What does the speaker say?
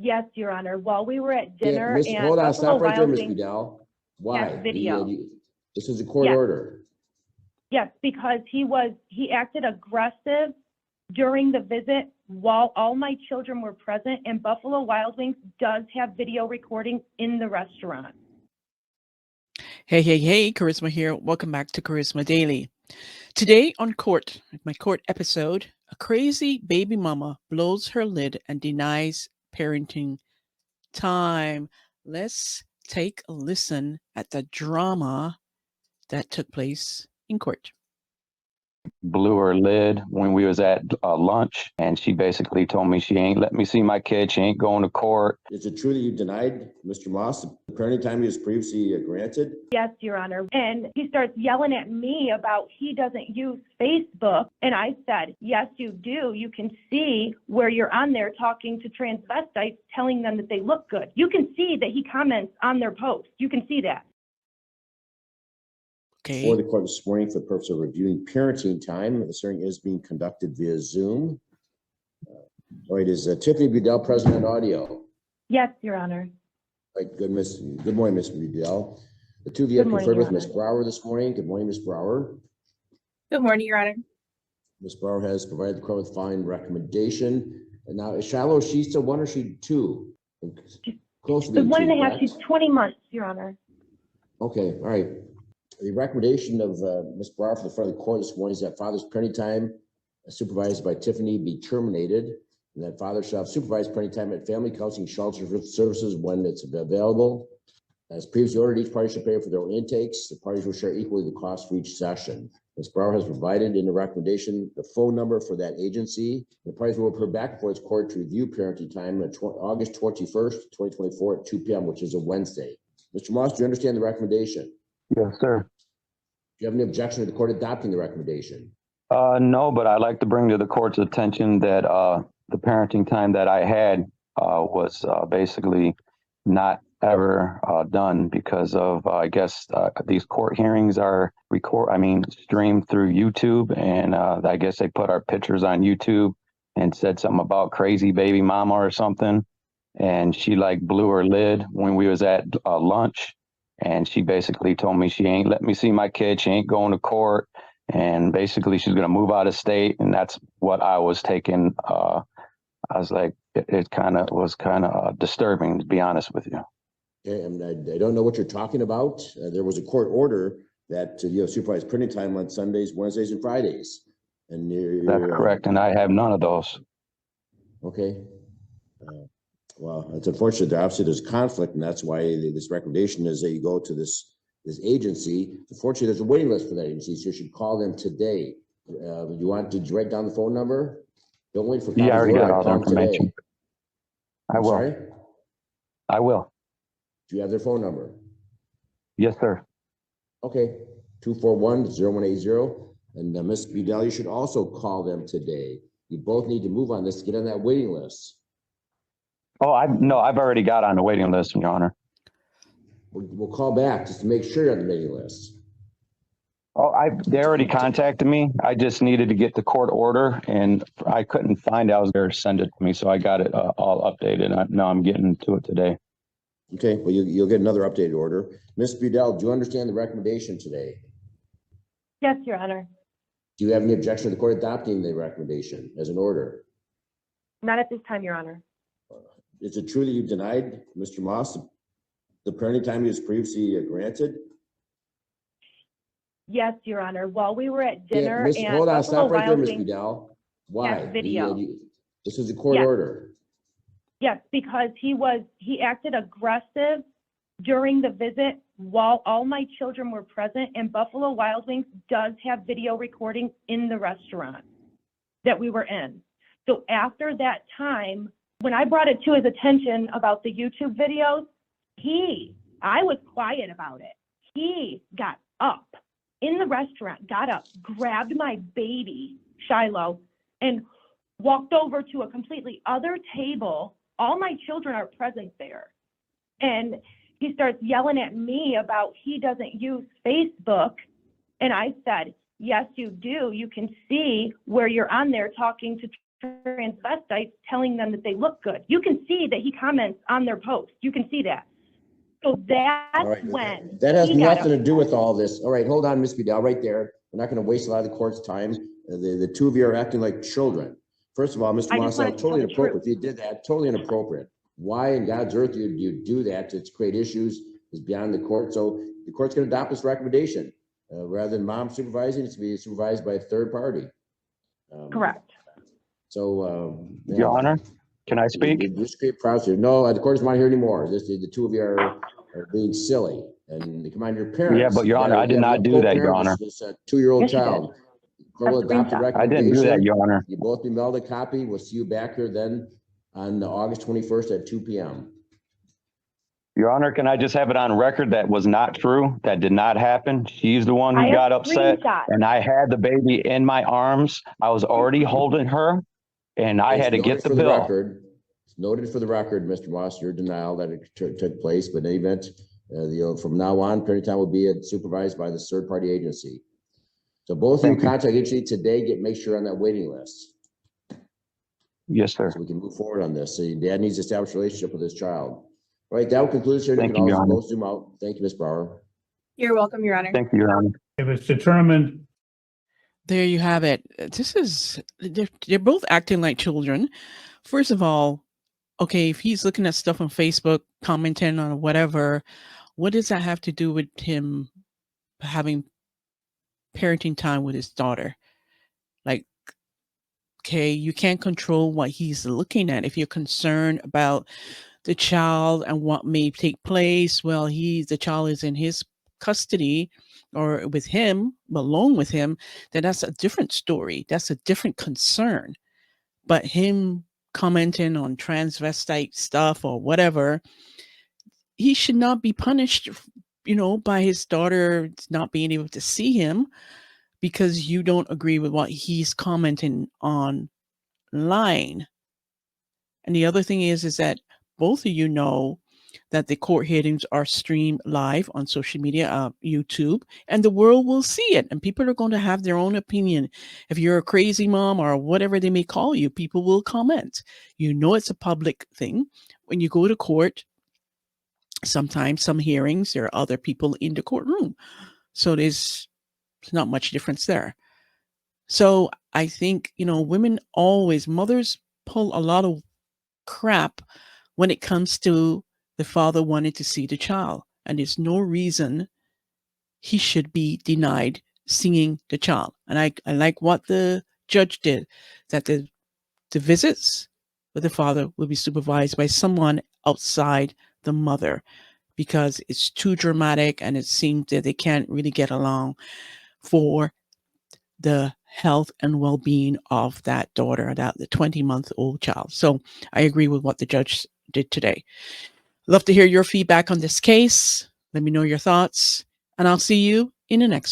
Yes, Your Honor. While we were at Yeah, dinner and hold on, Buffalo stop right there, Wild Ms. Wings. Bedell. Why? Yes, video. This is a court Yes. order. Yes, because he acted aggressive during the visit while all my children were present, and Buffalo Wild Wings does have video recording in the restaurant. Hey, Kharisma here. Welcome back to Kharisma Daily. Today on my court episode, a crazy baby mama blows her lid and denies parenting time. Let's take a listen at the drama that took place in court. Blew her lid when we was at lunch, and she basically told me she ain't let me see my kid. She ain't going to court. Is it true that you denied Mr. Moss the parenting time he was previously granted? Yes, Your Honor. And he starts yelling at me about he doesn't use Facebook. And I said, yes, you do. You can see where you're on there talking to transvestites, telling them that they look good. You can see that he comments on their posts. You can see that. Okay. For the court this morning, for the purpose of reviewing parenting time, this hearing is being conducted via Zoom. All right, is Tiffany Bedell present on audio? Yes, Your Honor. All right, good morning, Ms. Bedell. The two of you have conferred with Ms. Brower this morning. Good morning, Ms. Brower. Good morning, Your Honor. Ms. Brower has provided the court with the following recommendation. And now, is Shiloh, she's still one or she two? Close to The being 1.5, two, she's 20 months, Your Honor. Okay, all right. The recommendation of Ms. Brower for the front of the court this morning is that father's parenting time supervised by Tiffany be terminated, and that father shall have supervised parenting time at family counseling shelter services when it's available. As previously ordered, each party shall pay for their own intakes. The parties will share equally the cost for each session. Ms. Brower has provided in the recommendation the phone number for that agency. The parties will appear back before its court to review parenting time on August 21st, 2024 at 2 p.m., which is a Wednesday. Mr. Moss, do you understand the recommendation? Yes, sir. Do you have any objection to the court adopting the recommendation? No, but I'd like to bring to the court's attention that the parenting time that I had was basically not ever done because of I guess these court hearings are streamed through YouTube, and I guess they put our pictures on YouTube and said something about crazy baby mama or something, and she like blew her lid when we was at lunch. And she basically told me she ain't let me see my kid. She ain't going to court. And basically she's going to move out of state. And that's what I was taking. I was like, it was kind of disturbing, to be honest with you. Okay, and I don't know what you're talking about. There was a court order that you have supervised parenting time on Sundays, Wednesdays, and Fridays. And That's correct. And I have none of those. Okay. Well, it's unfortunate. Obviously, there's conflict, and that's why this recommendation is that you go to this agency. Unfortunately, there's a waiting list for that agency, so you should call them today. Did you write down the phone number? Don't wait for. Yeah, I already got all the information. Today. I will. Sorry? I will. Do you have their phone number? Yes, sir. Okay, 241-0180. And Ms. Bedell, you should also call them today. You both need to move on this to get on that waiting list. Oh, I've already got on the waiting list, Your Honor. We'll call back just to make sure you're on the waiting list. Oh, they already contacted me. I just needed to get the court order, and I couldn't find it. I was there to send it to me, so I got it all updated. Now I'm getting to it today. Okay, well, you'll get another updated order. Ms. Bedell, do you understand the recommendation today? Yes, Your Honor. Do you have any objection to the court adopting the recommendation as an order? Not at this time, Your Honor. Is it true that you denied Mr. Moss the parenting time he was previously granted? Yes, Your Honor. While we were at dinner and hold on, stop right there, Ms. Wings, Bedell. Why? Yes, video. This is a court Yes. order. Yes, because he acted aggressive during the visit while all my children were present, and Buffalo Wild Wings does have video recording in the restaurant that we were in. So after that time, when I brought it to his attention about the YouTube videos, I was quiet about it. He got up in the restaurant, got up, grabbed my baby, Shiloh, and walked over to a completely other table. All my children are present there. And he starts yelling at me about he doesn't use Facebook. And I said, yes, you do. You can see where you're on there talking to transvestites, telling them that they look good. You can see that he comments on their posts. You can see that. So that's All right. when That has he got nothing to upset. do with all this. All right, hold on, Ms. Vidal, right there. We're not going to waste a lot of the court's time. The two of you are acting like children. First of all, Mr. I just Moss, wanted to tell totally the inappropriate. truth. If you did that, totally inappropriate. Why in God's earth you do that to create issues is beyond the court. So the court's going to adopt this recommendation. Rather than mom supervising, it's to be supervised by a third party. Correct. So, Your Honor, can I speak? Just create process. No, the court doesn't want to hear anymore. The two of you are being silly, and they come on your parents. Yeah, but Your Honor, I did not do that, Your Honor. This 2-year-old Yes, you child. Court will Have adopt the screenshots. I didn't do that, recommendation. Your Honor. You both be mailed a copy. We'll see you back here then on August 21st at 2 p.m. Your Honor, can I just have it on record that was not true? That did not happen. She's the one who got upset, and I had the baby in my arms. I was already holding her, and I had to get the bill. It's noted for the record, Mr. Moss, your denial that it took place, but in any event, from now on, parenting time will be supervised by the third-party agency. So both of you contact agency today, make sure on that waiting list. Yes, sir. So we can move forward on this. So your dad needs to establish a relationship with his child. All right, that will conclude, sir. You Thank can you, Your also Honor. both zoom out. Thank you, Ms. Bauer. You're welcome, Your Honor. Thank you, Your Honor. If it's determined, There you have it. They're both acting like children. First of all, okay, if he's looking at stuff on Facebook, commenting on whatever, what does that have to do with him having parenting time with his daughter? Like, okay, you can't control what he's looking at. If you're concerned about the child and what may take place, well, the child is in his custody or with him, alone with him, then that's a different story. That's a different concern. But him commenting on transvestite stuff or whatever, he should not be punished, by his daughter not being able to see him because you don't agree with what he's commenting online. And the other thing is that both of you know that the court hearings are streamed live on social media, YouTube, and the world will see it. And people are going to have their own opinion. If you're a crazy mom or whatever they may call you, people will comment. It's a public thing. When you go to court, sometimes some hearings, there are other people in the courtroom. So there's not much difference there. So I think, mothers pull a lot of crap when it comes to the father wanting to see the child. And there's no reason he should be denied seeing the child. And I like what the judge did, that the visits with the father will be supervised by someone outside the mother, because it's too dramatic and it seems that they can't really get along for the health and well-being of that daughter, the 20-month-old child. So I agree with what the judge did today. Love to hear your feedback on this case. Let me know your thoughts, and I'll see you in the next one.